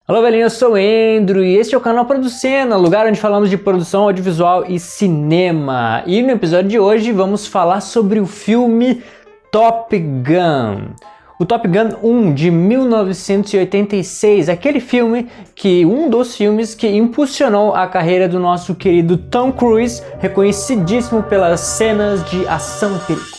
Olá, velhinho, eu sou o Endro e este é o canal Producena, lugar onde falamos de produção audiovisual e cinema. E no episódio de hoje vamos falar sobre o filme Top Gun. O Top Gun 1 de 1986, aquele filme que um dos filmes que impulsionou a carreira do nosso querido Tom Cruise, reconhecidíssimo pelas cenas de ação e perigo.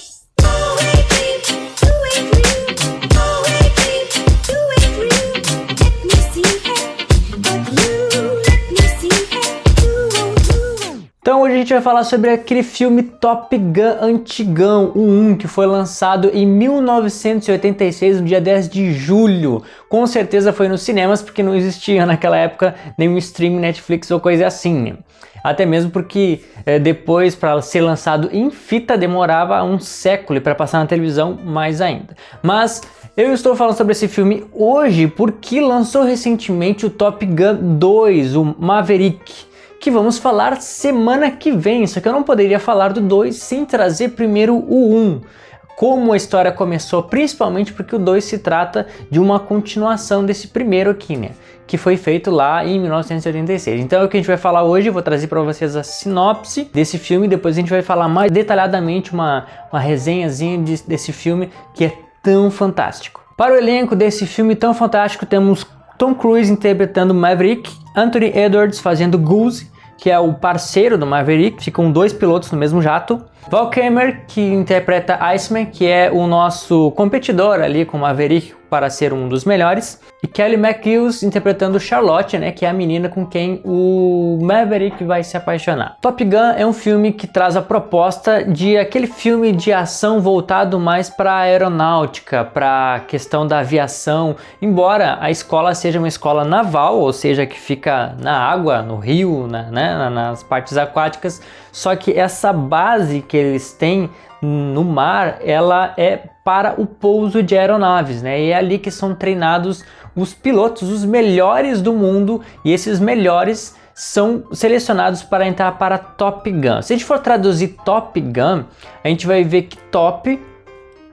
Então hoje a gente vai falar sobre aquele filme Top Gun antigão, o 1, que foi lançado em 1986, no dia 10 de julho. Com certeza foi nos cinemas, porque não existia naquela época nenhum streaming, Netflix ou coisa assim. Até mesmo porque depois, para ser lançado em fita, demorava um século, e para passar na televisão mais ainda. Mas eu estou falando sobre esse filme hoje porque lançou recentemente o Top Gun 2, o Maverick, que vamos falar semana que vem, só que eu não poderia falar do 2 sem trazer primeiro o 1. Como a história começou, principalmente porque o 2 se trata de uma continuação desse primeiro aqui, né? Que foi feito lá em 1986. Então é o que a gente vai falar hoje, eu vou trazer para vocês a sinopse desse filme, depois a gente vai falar mais detalhadamente uma resenhazinha desse filme que é tão fantástico. Para o elenco desse filme tão fantástico, temos Tom Cruise interpretando Maverick, Anthony Edwards fazendo Goose, que é o parceiro do Maverick, ficam dois pilotos no mesmo jato. Val Kilmer, que interpreta Iceman, que é o nosso competidor ali com o Maverick para ser um dos melhores. E Kelly McGillis interpretando Charlotte, né, que é a menina com quem o Maverick vai se apaixonar. Top Gun é um filme que traz a proposta de aquele filme de ação voltado mais para a aeronáutica, para a questão da aviação, embora a escola seja uma escola naval, ou seja, que fica na água, no rio, nas partes aquáticas, só que essa base que eles têm no mar, ela é para o pouso de aeronaves, né? E é ali que são treinados os pilotos, os melhores do mundo, e esses melhores são selecionados para entrar para Top Gun. Se a gente for traduzir Top Gun, a gente vai ver que top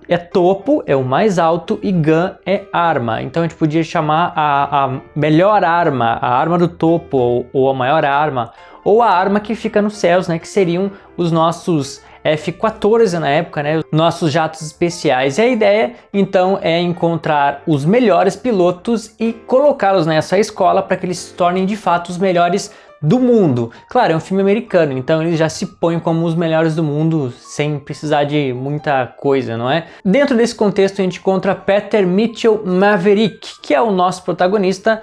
é topo, é o mais alto, e gun é arma. Então a gente podia chamar a melhor arma, a arma do topo, ou a maior arma, ou a arma que fica nos céus, né? Que seriam os nossos F-14 na época, né? Nossos jatos especiais. E a ideia, então, é encontrar os melhores pilotos e colocá-los nessa escola para que eles se tornem, de fato, os melhores do mundo. Claro, é um filme americano, então eles já se põem como os melhores do mundo sem precisar de muita coisa, não é? Dentro desse contexto, a gente encontra Peter Mitchell Maverick, que é o nosso protagonista,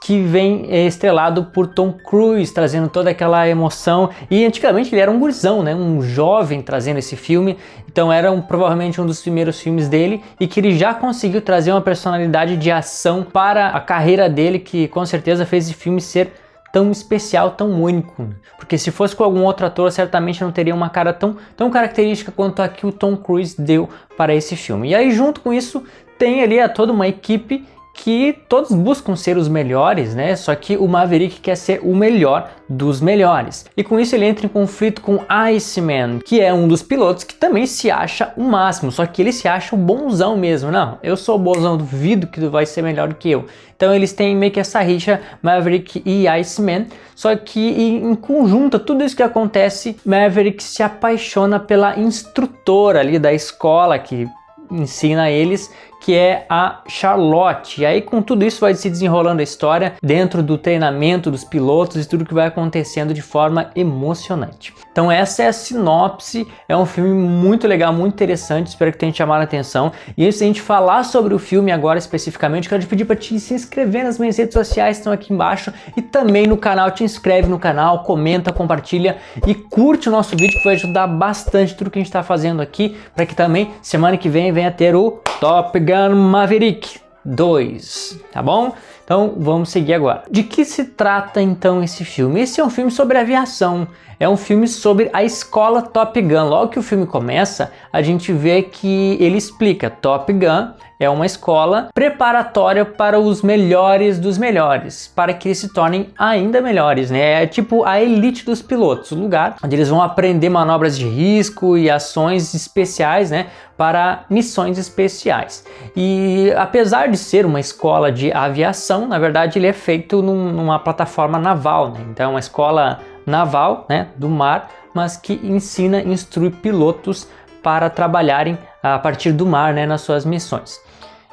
que vem estrelado por Tom Cruise, trazendo toda aquela emoção. E antigamente ele era um gurizão, né? Um jovem trazendo esse filme, então era provavelmente um dos primeiros filmes dele, e que ele já conseguiu trazer uma personalidade de ação para a carreira dele, que com certeza fez esse filme ser tão especial, tão único. Porque se fosse com algum outro ator, certamente não teria uma cara tão característica quanto a que o Tom Cruise deu para esse filme. E aí, junto com isso, tem ali toda uma equipe que todos buscam ser os melhores, né? Só que o Maverick quer ser o melhor dos melhores. E com isso ele entra em conflito com Iceman, que é um dos pilotos que também se acha o máximo, só que ele se acha o bonzão mesmo. Não, eu sou o bonzão, duvido que tu vai ser melhor do que eu. Então eles têm meio que essa rixa, Maverick e Iceman, só que em conjunto, tudo isso que acontece, Maverick se apaixona pela instrutora ali da escola que ensina eles, que é a Charlotte. E aí, com tudo isso, vai se desenrolando a história dentro do treinamento dos pilotos e tudo que vai acontecendo de forma emocionante. Então essa é a sinopse, é um filme muito legal, muito interessante, espero que tenha te chamado a atenção. E antes de a gente falar sobre o filme agora especificamente, quero te pedir para te se inscrever nas minhas redes sociais, estão aqui embaixo, e também no canal. Te inscreve no canal, comenta, compartilha e curte o nosso vídeo, que vai ajudar bastante tudo que a gente está fazendo aqui, para que também semana que vem venha ter o Top Gun Maverick 2, tá bom? Então vamos seguir agora. De que se trata então esse filme? Esse é um filme sobre aviação, é um filme sobre a escola Top Gun. Logo que o filme começa, a gente vê que ele explica, Top Gun é uma escola preparatória para os melhores dos melhores, para que eles se tornem ainda melhores, né? É tipo a elite dos pilotos, o lugar onde eles vão aprender manobras de risco e ações especiais, né? Para missões especiais. E apesar de ser uma escola de aviação, ação, na verdade, ele é feito numa plataforma naval, né? Então é uma escola naval, né, do mar, mas que ensina, instrui pilotos para trabalharem a partir do mar, né, nas suas missões.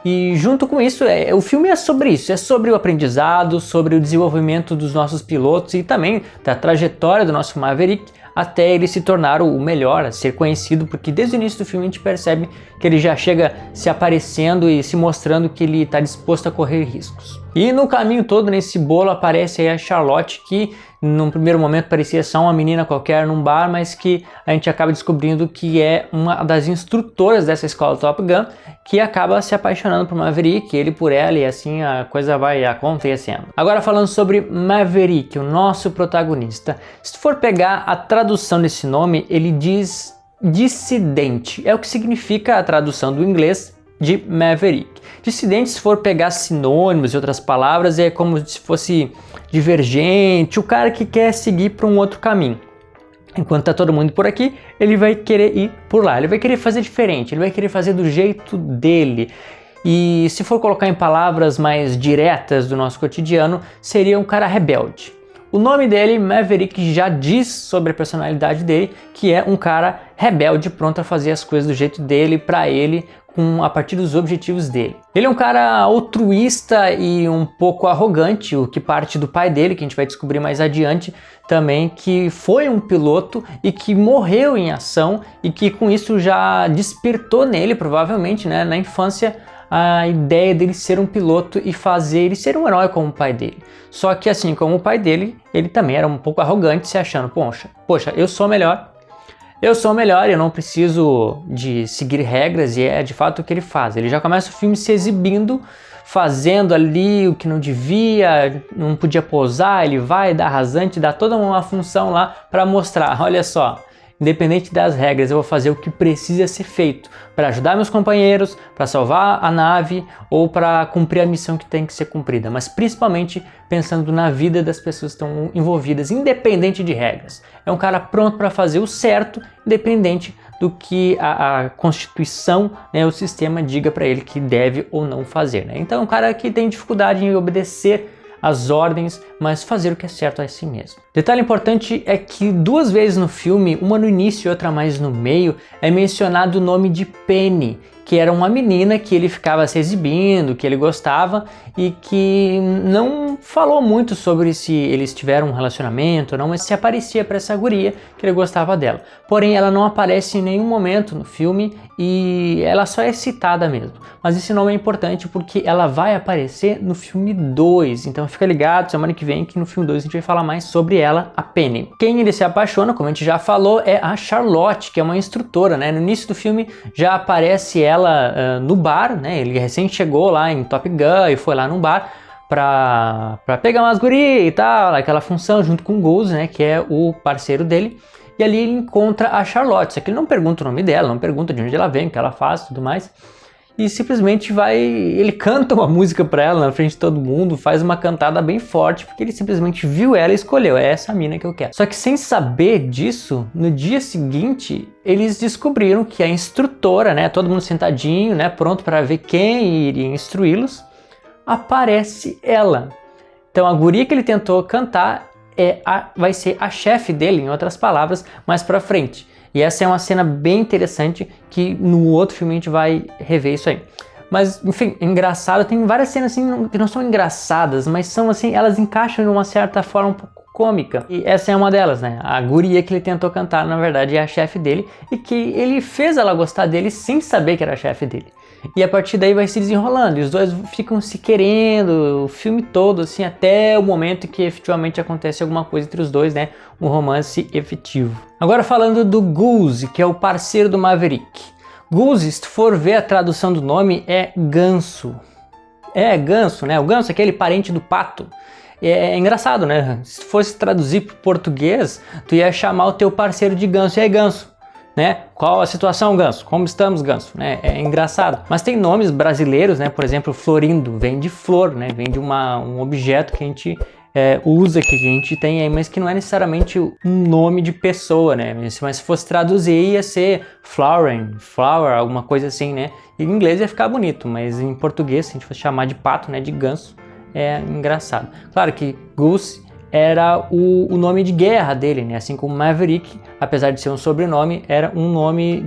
E junto com isso, o filme é sobre isso, é sobre o aprendizado, sobre o desenvolvimento dos nossos pilotos e também da trajetória do nosso Maverick até ele se tornar o melhor, a ser conhecido, porque desde o início do filme a gente percebe que ele já chega se aparecendo e se mostrando que ele está disposto a correr riscos. E no caminho todo, nesse bolo, aparece aí a Charlotte, que num primeiro momento parecia só uma menina qualquer num bar, mas que a gente acaba descobrindo que é uma das instrutoras dessa escola Top Gun, que acaba se apaixonando por Maverick, ele por ela, e assim a coisa vai acontecendo. Agora falando sobre Maverick, o nosso protagonista. Se tu for pegar a tradução desse nome, ele diz dissidente. É o que significa a tradução do inglês de Maverick. Dissidente, se for pegar sinônimos e outras palavras, é como se fosse divergente, o cara que quer seguir para um outro caminho. Enquanto tá todo mundo por aqui, ele vai querer ir por lá, ele vai querer fazer diferente, ele vai querer fazer do jeito dele. E se for colocar em palavras mais diretas do nosso cotidiano, seria um cara rebelde. O nome dele, Maverick, já diz sobre a personalidade dele, que é um cara rebelde, pronto a fazer as coisas do jeito dele, para ele, a partir dos objetivos dele. Ele é um cara altruísta e um pouco arrogante, o que parte do pai dele, que a gente vai descobrir mais adiante também, que foi um piloto e que morreu em ação e que com isso já despertou nele, provavelmente, né, na infância, a ideia dele ser um piloto e fazer ele ser um herói como o pai dele. Só que assim como o pai dele, ele também era um pouco arrogante, se achando, poxa, eu sou melhor, eu não preciso de seguir regras, e é de fato o que ele faz. Ele já começa o filme se exibindo, fazendo ali o que não devia, não podia pousar, ele vai dar rasante, dá toda uma função lá para mostrar, olha só, independente das regras, eu vou fazer o que precisa ser feito para ajudar meus companheiros, para salvar a nave ou para cumprir a missão que tem que ser cumprida, mas principalmente pensando na vida das pessoas que estão envolvidas, independente de regras. É um cara pronto para fazer o certo, independente do que a Constituição, né, o sistema diga para ele que deve ou não fazer, né? Então é um cara que tem dificuldade em obedecer as ordens, mas fazer o que é certo a si mesmo. Detalhe importante é que 2 vezes no filme, uma no início e outra mais no meio, é mencionado o nome de Penny, que era uma menina que ele ficava se exibindo, que ele gostava e que não falou muito sobre se eles tiveram um relacionamento ou não, mas se aparecia para essa guria que ele gostava dela. Porém, ela não aparece em nenhum momento no filme e ela só é citada mesmo. Mas esse nome é importante porque ela vai aparecer no filme 2, então fica ligado semana que vem que no filme 2 a gente vai falar mais sobre ela, a Penny. Quem ele se apaixona, como a gente já falou, é a Charlotte, que é uma instrutora, né? No início do filme já aparece ela no bar, né? Ele recém chegou lá em Top Gun e foi lá no bar pra pegar umas gurias e tal, aquela função junto com o Goose, né? Que é o parceiro dele. E ali ele encontra a Charlotte, só que ele não pergunta o nome dela, não pergunta de onde ela vem, o que ela faz e tudo mais. E simplesmente ele canta uma música pra ela na frente de todo mundo, faz uma cantada bem forte, porque ele simplesmente viu ela e escolheu, é essa mina que eu quero. Só que sem saber disso, no dia seguinte, eles descobriram que a instrutora, né, todo mundo sentadinho, né, pronto para ver quem iria instruí-los, aparece ela. Então a guria que ele tentou cantar vai ser a chefe dele, em outras palavras, mais pra frente. E essa é uma cena bem interessante que no outro filme a gente vai rever isso aí. Mas, enfim, engraçado, tem várias cenas assim que não são engraçadas, mas são assim, elas encaixam de uma certa forma um pouco cômica. E essa é uma delas, né? A guria que ele tentou cantar, na verdade, é a chefe dele e que ele fez ela gostar dele sem saber que era a chefe dele. E a partir daí vai se desenrolando, e os dois ficam se querendo o filme todo, assim, até o momento que efetivamente acontece alguma coisa entre os dois, né? Um romance efetivo. Agora falando do Goose, que é o parceiro do Maverick. Goose, se tu for ver a tradução do nome, é ganso. É ganso, né? O ganso é aquele parente do pato. É engraçado, né? Se fosse traduzir para o português, tu ia chamar o teu parceiro de ganso. E aí, ganso? Né? Qual a situação, ganso? Como estamos, ganso? Né? É engraçado. Mas tem nomes brasileiros, né? Por exemplo, Florindo vem de flor, né? Vem de um objeto que a gente usa, que a gente tem aí, mas que não é necessariamente um nome de pessoa, né? Mas se fosse traduzir, ia ser flower, alguma coisa assim, né? E em inglês ia ficar bonito, mas em português, se a gente fosse chamar de pato, né? De ganso, é engraçado. Claro que Goose era o nome de guerra dele, né? Assim como Maverick, apesar de ser um sobrenome, era um nome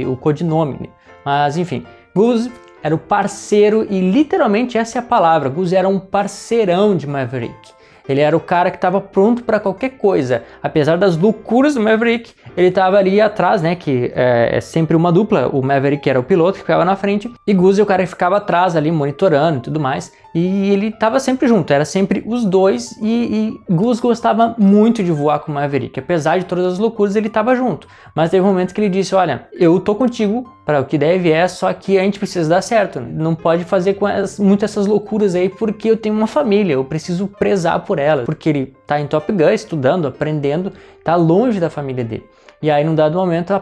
o codinome, né? Mas enfim, Goose era o parceiro e literalmente essa é a palavra, Goose era um parceirão de Maverick. Ele era o cara que estava pronto para qualquer coisa. Apesar das loucuras do Maverick, ele estava ali atrás, né? Que é sempre uma dupla. O Maverick era o piloto que ficava na frente e Goose é o cara que ficava atrás ali monitorando e tudo mais. E ele estava sempre junto, era sempre os dois e Goose gostava muito de voar com o Maverick. Apesar de todas as loucuras, ele estava junto. Mas teve um momento que ele disse, olha, eu tô contigo para o que deve só que a gente precisa dar certo. Não pode fazer com muitas essas loucuras aí porque eu tenho uma família, eu preciso prezar por ela. Porque ele tá em Top Gun estudando, aprendendo, tá longe da família dele. E aí, num dado momento,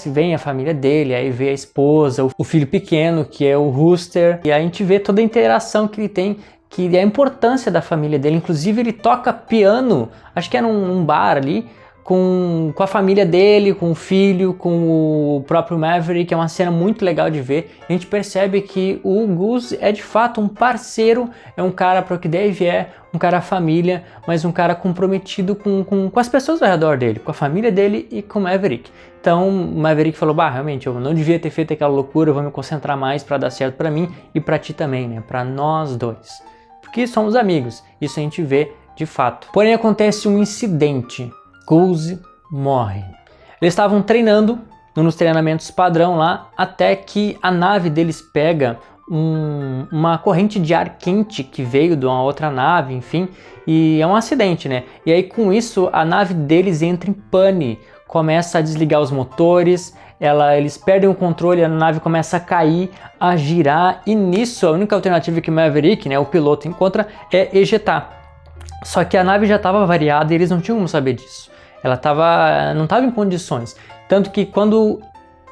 vem a família dele, aí vê a esposa, o filho pequeno, que é o Rooster, e aí a gente vê toda a interação que ele tem, que é a importância da família dele. Inclusive, ele toca piano, acho que é num bar ali, com a família dele, com o filho, com o próprio Maverick. É uma cena muito legal de ver. A gente percebe que o Goose é de fato um parceiro, é um cara para o que deve um cara família, mas um cara comprometido com as pessoas ao redor dele, com a família dele e com o Maverick. Então o Maverick falou, realmente eu não devia ter feito aquela loucura, eu vou me concentrar mais para dar certo para mim e para ti também, né? Para nós dois. Porque somos amigos, isso a gente vê de fato. Porém acontece um incidente. Goose morre. Eles estavam treinando nos treinamentos padrão lá, até que a nave deles pega uma corrente de ar quente que veio de uma outra nave, enfim, e é um acidente, né? E aí com isso a nave deles entra em pane, começa a desligar os motores, eles perdem o controle, a nave começa a cair, a girar, e nisso a única alternativa que o Maverick, né, o piloto, encontra é ejetar. Só que a nave já estava variada e eles não tinham como saber disso. Ela não estava em condições. Tanto que quando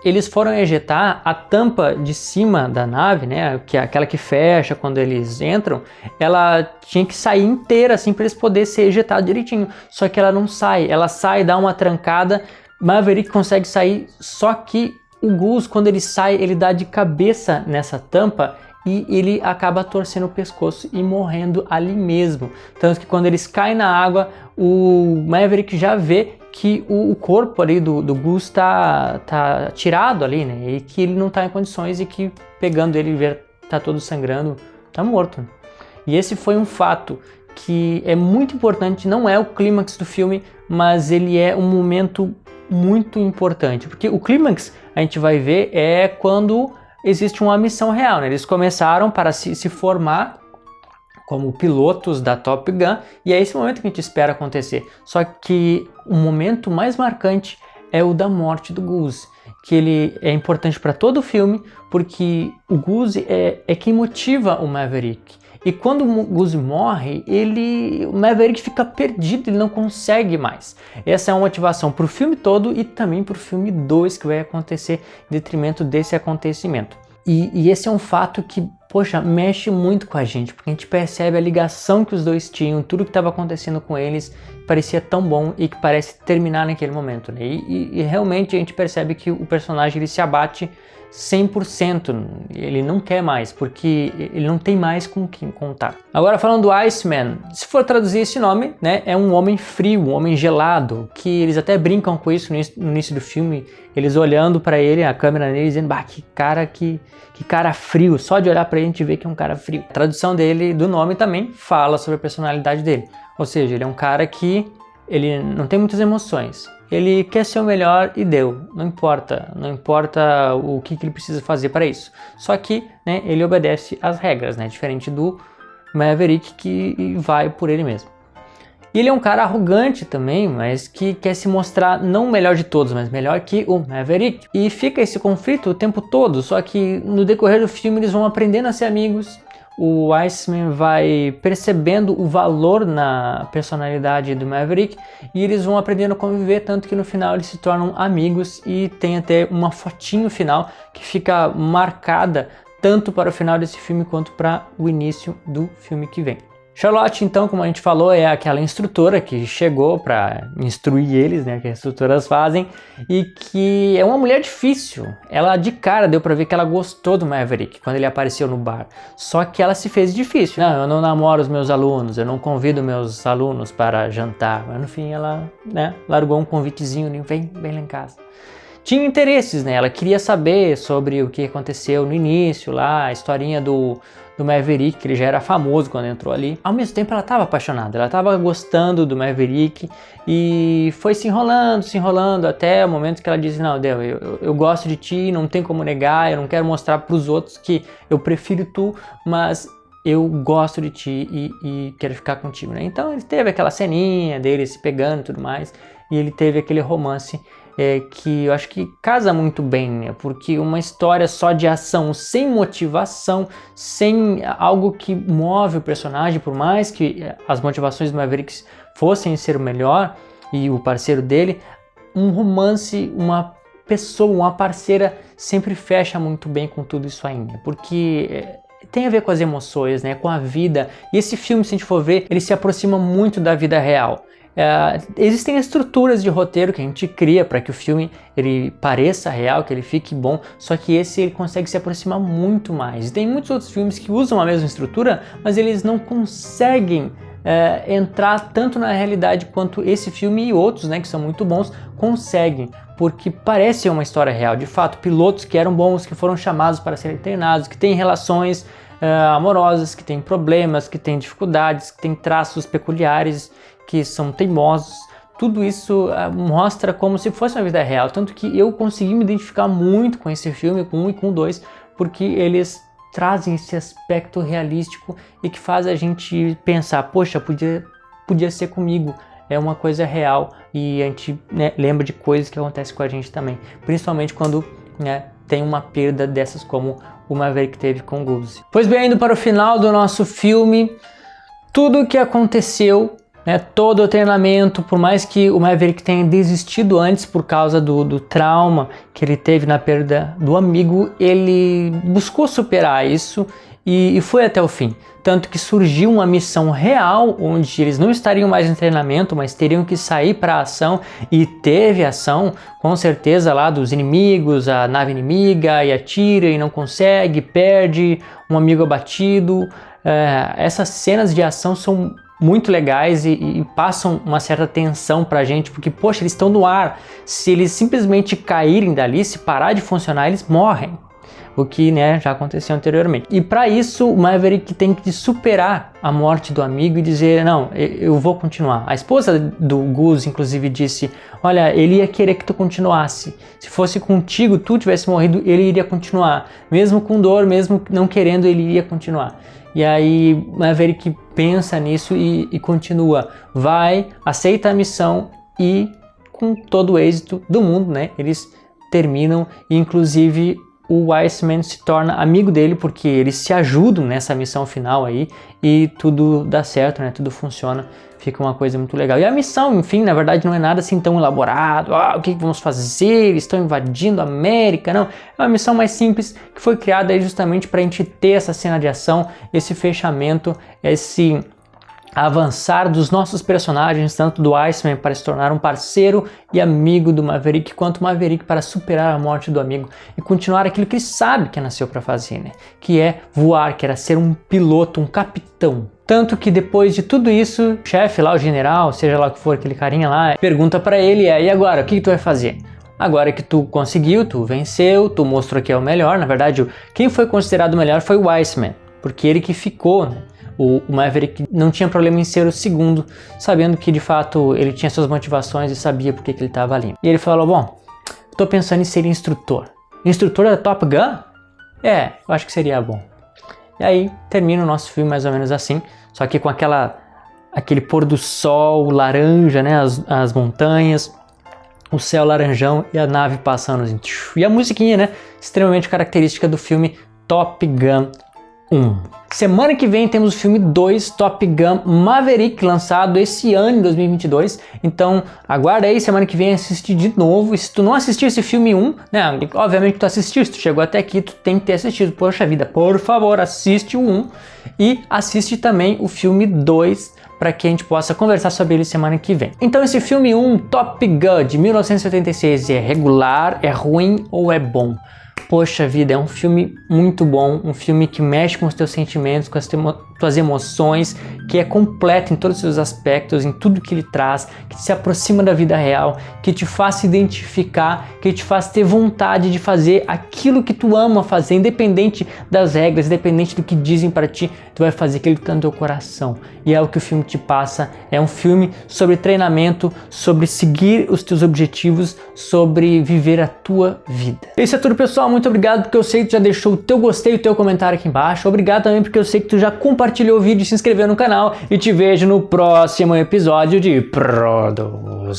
eles foram ejetar, a tampa de cima da nave, né, que é aquela que fecha quando eles entram, ela tinha que sair inteira assim para eles poderem ser ejetados direitinho. Só que ela não sai. Ela sai, dá uma trancada, Maverick consegue sair, só que o Goose, quando ele sai, ele dá de cabeça nessa tampa e ele acaba torcendo o pescoço e morrendo ali mesmo. Tanto que quando eles caem na água, o Maverick já vê que o corpo ali do Goose tá tirado ali, né? E que ele não tá em condições e que pegando ele ver tá todo sangrando, tá morto. E esse foi um fato que é muito importante, não é o clímax do filme, mas ele é um momento muito importante. Porque o clímax, a gente vai ver, é quando existe uma missão real, né? Eles começaram para se formar como pilotos da Top Gun e é esse momento que a gente espera acontecer. Só que o momento mais marcante é o da morte do Goose, que ele é importante para todo o filme porque o Goose é quem motiva o Maverick. E quando o Goose morre, o Maverick fica perdido, ele não consegue mais. Essa é uma motivação para o filme todo e também para o filme 2 que vai acontecer em detrimento desse acontecimento. E esse é um fato que, poxa, mexe muito com a gente, porque a gente percebe a ligação que os dois tinham, tudo que estava acontecendo com eles parecia tão bom e que parece terminar naquele momento, né? E realmente a gente percebe que o personagem ele se abate 100%, ele não quer mais, porque ele não tem mais com quem contar. Agora falando do Iceman, se for traduzir esse nome, né, é um homem frio, um homem gelado, que eles até brincam com isso no início do filme, eles olhando para ele, a câmera nele, dizendo, que cara frio, só de olhar para ele a gente vê que é um cara frio. A tradução dele, do nome também, fala sobre a personalidade dele, ou seja, ele é um cara que ele não tem muitas emoções. Ele quer ser o melhor e deu, não importa o que ele precisa fazer para isso. Só que, né, ele obedece às regras, né, diferente do Maverick que vai por ele mesmo. E ele é um cara arrogante também, mas que quer se mostrar não o melhor de todos, mas melhor que o Maverick. E fica esse conflito o tempo todo, só que no decorrer do filme eles vão aprendendo a ser amigos. O Iceman vai percebendo o valor na personalidade do Maverick e eles vão aprendendo a conviver, tanto que no final eles se tornam amigos e tem até uma fotinho final que fica marcada tanto para o final desse filme quanto para o início do filme que vem. Charlotte, então, como a gente falou, é aquela instrutora que chegou para instruir eles, né, que as instrutoras fazem, e que é uma mulher difícil. Ela, de cara, deu para ver que ela gostou do Maverick quando ele apareceu no bar. Só que ela se fez difícil. Não, eu não namoro os meus alunos, eu não convido meus alunos para jantar. Mas, no fim, ela, né, largou um convitezinho, vem lá em casa. Tinha interesses, né? Ela queria saber sobre o que aconteceu no início lá, a historinha do Maverick, que ele já era famoso quando entrou ali. Ao mesmo tempo ela estava apaixonada, ela estava gostando do Maverick e foi se enrolando até o momento que ela disse, não, Del, eu gosto de ti, não tem como negar, eu não quero mostrar para os outros que eu prefiro tu, mas eu gosto de ti e quero ficar contigo, né? Então ele teve aquela ceninha dele se pegando e tudo mais, e ele teve aquele romance que eu acho que casa muito bem, né? Porque uma história só de ação, sem motivação, sem algo que move o personagem, por mais que as motivações do Maverick fossem ser o melhor e o parceiro dele, um romance, uma pessoa, uma parceira sempre fecha muito bem com tudo isso ainda, porque tem a ver com as emoções, né? Com a vida. E esse filme, se a gente for ver, ele se aproxima muito da vida real. Existem estruturas de roteiro que a gente cria para que o filme ele pareça real, que ele fique bom, só que esse ele consegue se aproximar muito mais. E tem muitos outros filmes que usam a mesma estrutura, mas eles não conseguem entrar tanto na realidade quanto esse filme e outros, né, que são muito bons, conseguem, porque parece uma história real. De fato, pilotos que eram bons, que foram chamados para serem treinados, que têm relações amorosas, que têm problemas, que têm dificuldades, que têm traços peculiares, que são teimosos, tudo isso mostra como se fosse uma vida real, tanto que eu consegui me identificar muito com esse filme, com 1 e com 2, porque eles trazem esse aspecto realístico e que faz a gente pensar, poxa, podia ser comigo, é uma coisa real, e a gente, né, lembra de coisas que acontecem com a gente também, principalmente quando, né, tem uma perda dessas como o Maverick teve com o Goose. Pois bem, indo para o final do nosso filme, tudo o que aconteceu, todo o treinamento, por mais que o Maverick tenha desistido antes por causa do trauma que ele teve na perda do amigo, ele buscou superar isso e foi até o fim. Tanto que surgiu uma missão real, onde eles não estariam mais em treinamento, mas teriam que sair para a ação, e teve ação, com certeza, lá dos inimigos, a nave inimiga, e atira e não consegue, perde, um amigo abatido. Essas cenas de ação são muito legais e passam uma certa tensão pra gente, porque, poxa, eles estão no ar, se eles simplesmente caírem dali, se parar de funcionar, eles morrem, o que, né, já aconteceu anteriormente. E para isso, o Maverick tem que superar a morte do amigo e dizer, não, eu vou continuar. A esposa do Goose, inclusive, disse, olha, ele ia querer que tu continuasse, se fosse contigo, tu tivesse morrido, ele iria continuar, mesmo com dor, mesmo não querendo, ele iria continuar. E aí Maverick pensa nisso e continua, vai, aceita a missão e com todo o êxito do mundo, né, eles terminam, e inclusive o Iceman se torna amigo dele porque eles se ajudam nessa missão final aí e tudo dá certo, né, tudo funciona, fica uma coisa muito legal. E a missão, enfim, na verdade não é nada assim tão elaborado, o que vamos fazer, eles estão invadindo a América, não. É uma missão mais simples que foi criada aí justamente para a gente ter essa cena de ação, esse fechamento, esse avançar dos nossos personagens, tanto do Iceman para se tornar um parceiro e amigo do Maverick, quanto o Maverick para superar a morte do amigo e continuar aquilo que ele sabe que nasceu para fazer, né? Que é voar, que era ser um piloto, um capitão. Tanto que depois de tudo isso, o chefe lá, o general, seja lá o que for, aquele carinha lá, pergunta para ele, e agora, o que tu vai fazer? Agora que tu conseguiu, tu venceu, tu mostrou que é o melhor, na verdade, quem foi considerado o melhor foi o Iceman, porque ele que ficou, né? O Maverick não tinha problema em ser o segundo, sabendo que de fato ele tinha suas motivações e sabia por que ele estava ali. E ele falou, bom, tô pensando em ser instrutor. Instrutor da Top Gun? Eu acho que seria bom. E aí termina o nosso filme mais ou menos assim, só que com aquele pôr do sol laranja, né, as montanhas, o céu laranjão e a nave passando assim. E a musiquinha, né, extremamente característica do filme Top Gun 1. Semana que vem temos o filme 2, Top Gun Maverick, lançado esse ano, em 2022. Então, aguarda aí, semana que vem assistir de novo. E se tu não assistiu esse filme 1, né, obviamente tu assistiu, se tu chegou até aqui, tu tem que ter assistido. Poxa vida, por favor, assiste o 1 e assiste também o filme 2, para que a gente possa conversar sobre ele semana que vem. Então esse filme 1, Top Gun, de 1976, é regular, é ruim ou é bom? Poxa vida, é um filme muito bom, um filme que mexe com os teus sentimentos, com as tuas emoções, que é completo em todos os seus aspectos, em tudo que ele traz, que se aproxima da vida real, que te faz se identificar, que te faz ter vontade de fazer aquilo que tu ama fazer, independente das regras, independente do que dizem para ti, tu vai fazer aquilo que tá no teu coração. E é o que o filme te passa, é um filme sobre treinamento, sobre seguir os teus objetivos, sobre viver a tua vida. Isso é tudo, pessoal, muito obrigado porque eu sei que tu já deixou o teu gostei, o teu comentário aqui embaixo. Obrigado também porque eu sei que tu já compartilhou o vídeo, se inscreveu no canal e te vejo no próximo episódio de Producena.